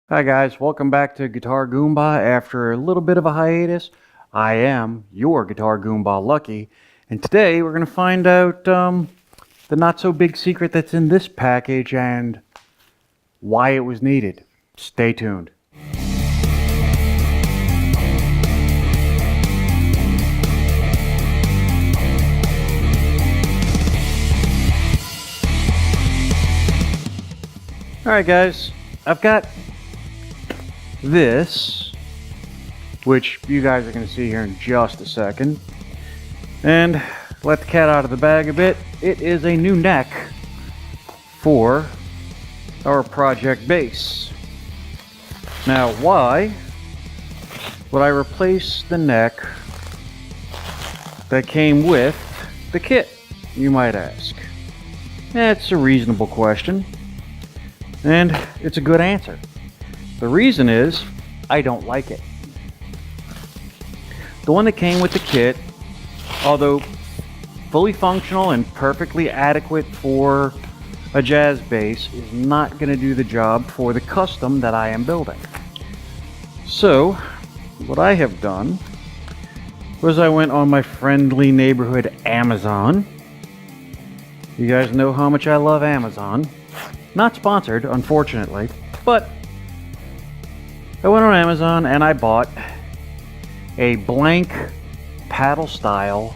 Hi guys, welcome back to Guitar Goomba. After a little bit of a hiatus, I am your Guitar Goomba Lucky, and today we're going to find out the not so big secret that's in this package and why it was needed. Stay tuned. Alright guys, I've got this, which you guys are going to see here in just a second, and let the cat out of the bag a bit. It is a new neck for our project bass. Now, why would I replace the neck that came with the kit, you might ask? That's a reasonable question, and it's a good answer. The reason is, I don't like it. The one that came with the kit, although fully functional and perfectly adequate for a jazz bass, is not going to do the job for the custom that I am building. So, what I have done was I went on my friendly neighborhood Amazon. You guys know how much I love Amazon. Not sponsored, unfortunately, but I went on Amazon and I bought a blank paddle style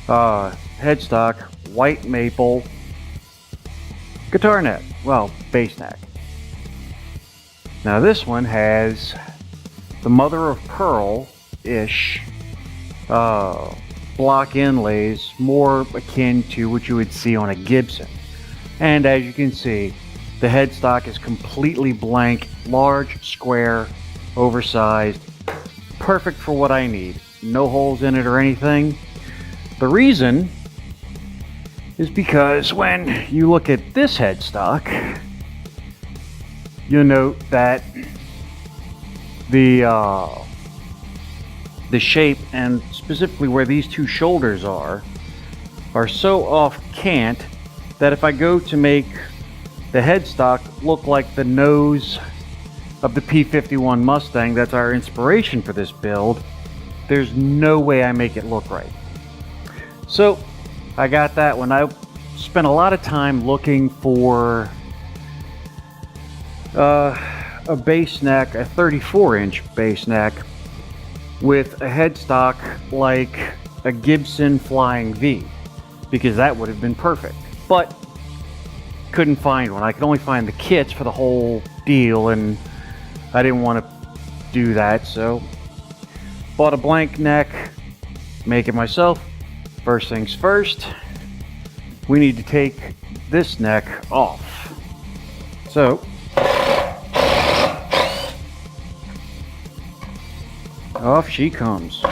headstock white maple guitar neck, well, bass neck. Now this one has the mother of pearl-ish block inlays, more akin to what you would see on a Gibson. And as you can see, the headstock is completely blank, large, square, oversized, perfect for what I need. No holes in it or anything. The reason is because when you look at this headstock, you'll note that the shape, and specifically where these two shoulders are so off cant that if I go to make the headstock look like the nose of the P-51 Mustang, that's our inspiration for this build, there's no way I make it look right. So I got that one. I spent a lot of time looking for a bass neck, a 34-inch bass neck with a headstock like a Gibson Flying V, because that would have been perfect. But couldn't find one. I could only find the kits for the whole deal, and I didn't want to do that, so bought a blank neck, make it myself. First things first, we need to take this neck off. So off she comes.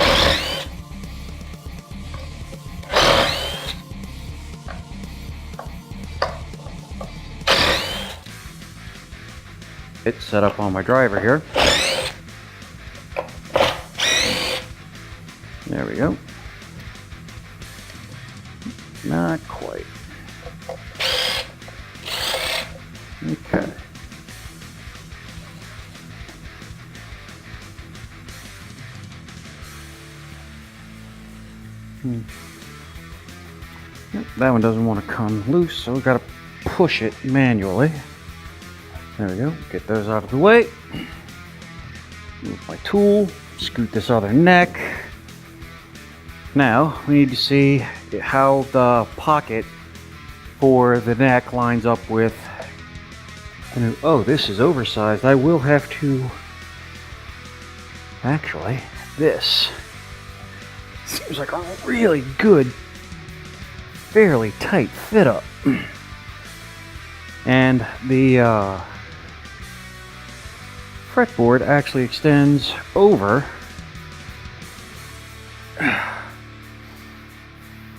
It's set up on my driver here. There we go. Not quite. Okay. That one doesn't want to come loose, so we've got to push it manually. There we go. Get those out of the way. Move my tool. Scoot this other neck. Now, we need to see how the pocket for the neck lines up with... Oh, this is oversized. I will have to... Actually, this seems like a really good, fairly tight fit up. And the fretboard actually extends over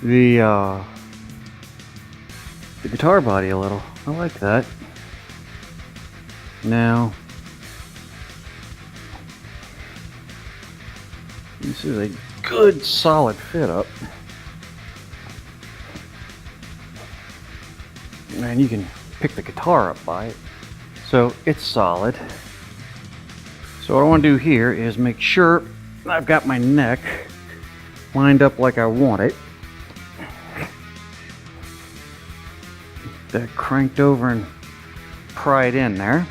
the guitar body a little. I like that. Now, this is a good solid fit up. And you can pick the guitar up by it. So it's solid. So what I want to do here is make sure I've got my neck lined up like I want it. That cranked over and pry it in there.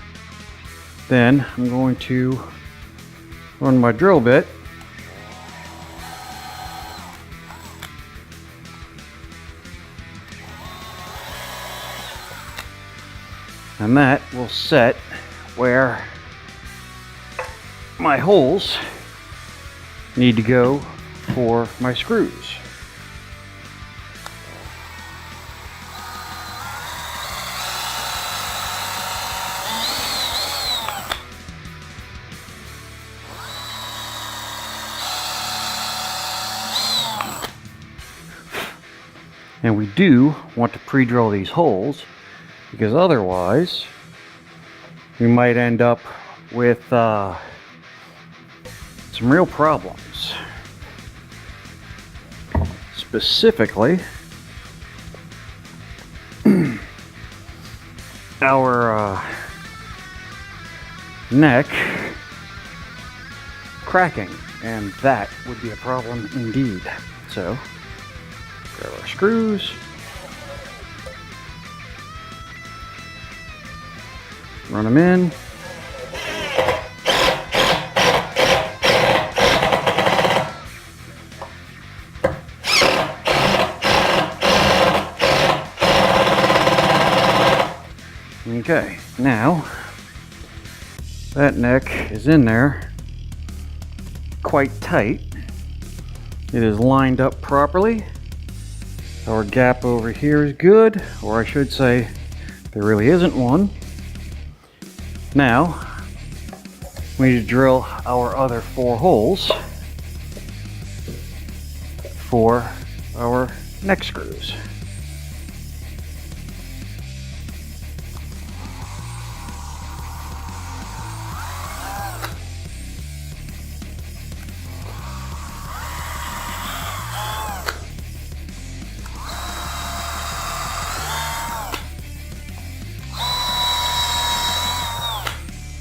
Then I'm going to run my drill bit and that will set where my holes need to go for my screws. And we do want to pre-drill these holes, because otherwise we might end up with some real problems. Specifically, our neck cracking, and that would be a problem indeed. So grab our screws, run them in. Okay, now that neck is in there quite tight. It is lined up properly. Our gap over here is good, or I should say there really isn't one. Now we need to drill our other 4 holes for our neck screws.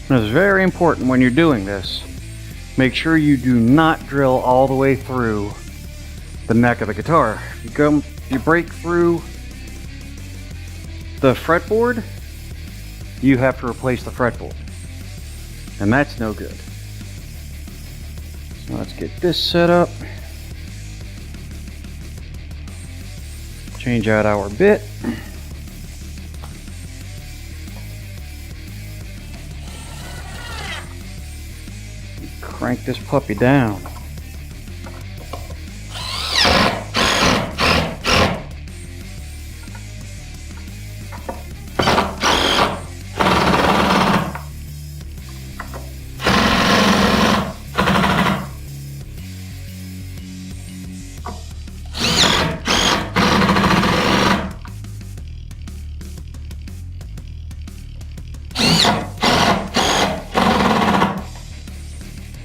It's very important when you're doing this. Make sure you do not drill all the way through the neck of the guitar. You break through the fretboard, you have to replace the fretboard. And that's no good. So let's get this set up. Change out our bit. Crank this puppy down.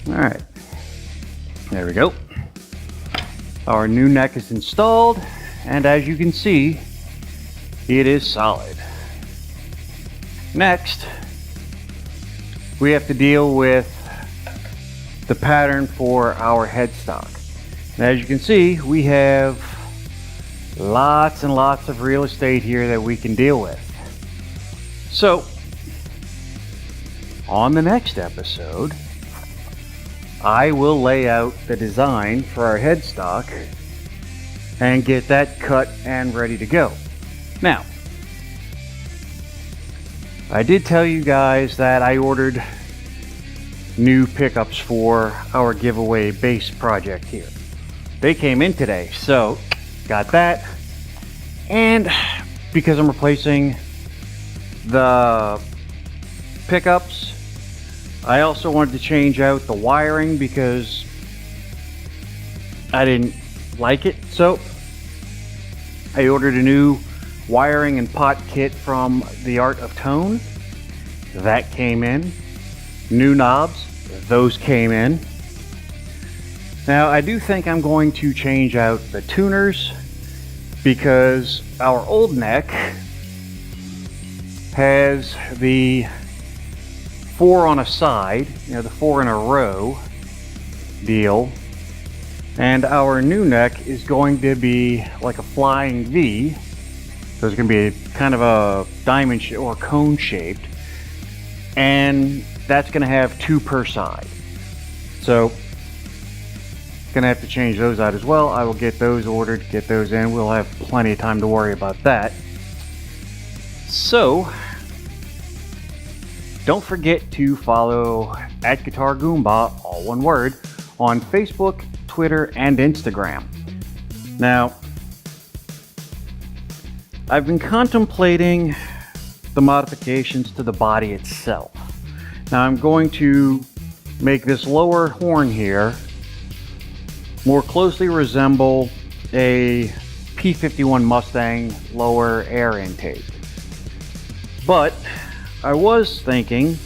Alright, there we go. Our new neck is installed, and as you can see, it is solid. Next, we have to deal with the pattern for our headstock. And as you can see, we have lots and lots of real estate here that we can deal with. So, on the next episode, I will lay out the design for our headstock and get that cut and ready to go. Now, I did tell you guys that I ordered new pickups for our giveaway bass project here. They came in today, so got that. And because I'm replacing the pickups, I also wanted to change out the wiring because I didn't like it. So I ordered a new wiring and pot kit from The Art of Tone. That came in. New knobs, those came in. Now I do think I'm going to change out the tuners because our old neck has the 4 on a side, you know, the 4 in a row deal. And our new neck is going to be like a flying V. So it's going to be kind of a diamond or cone shaped. And that's going to have 2 per side. So going to have to change those out as well. I will get those ordered, get those in. We'll have plenty of time to worry about that. So don't forget to follow at Guitar Goomba, all one word, on Facebook, Twitter, and Instagram. Now, I've been contemplating the modifications to the body itself. Now I'm going to make this lower horn here more closely resemble a P51 Mustang lower air intake. But I was thinking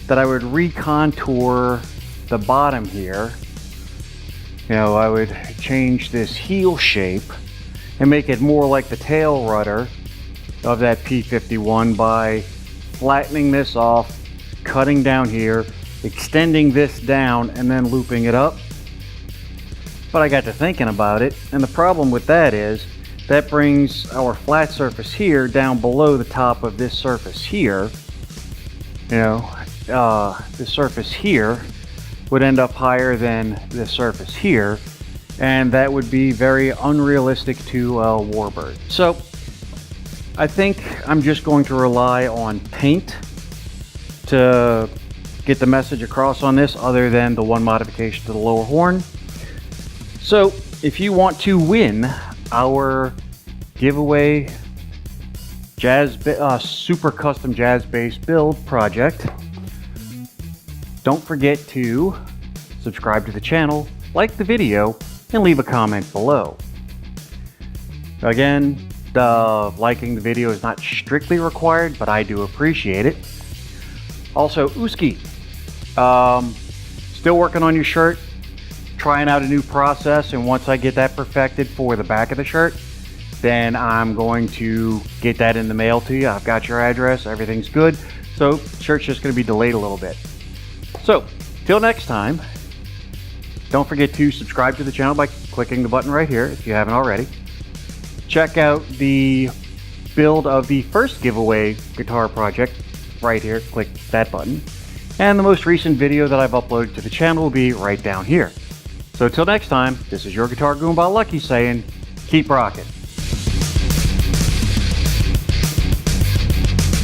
that I would recontour the bottom here. You know, I would change this heel shape and make it more like the tail rudder of that P51 by flattening this off, cutting down here, extending this down, and then looping it up. But I got to thinking about it, and the problem with that is that brings our flat surface here down below the top of this surface here. You know, this surface here would end up higher than this surface here, and that would be very unrealistic to a warbird. So I think I'm just going to rely on paint to get the message across on this, other than the one modification to the lower horn. So if you want to win our giveaway super custom jazz bass build project, don't forget to subscribe to the channel, like the video, and leave a comment below. Again, liking the video is not strictly required, but I do appreciate it. Also, Uski, still working on your shirt, trying out a new process, and once I get that perfected for the back of the shirt, then I'm going to get that in the mail to you. I've got your address, everything's good. So shirt's just going to be delayed a little bit. So till next time, don't forget to subscribe to the channel by clicking the button right here if you haven't already. Check out the build of the first giveaway guitar project right here. Click that button. And the most recent video that I've uploaded to the channel will be right down here. So till next time, this is your Guitar Goomba Lucky saying, keep rocking.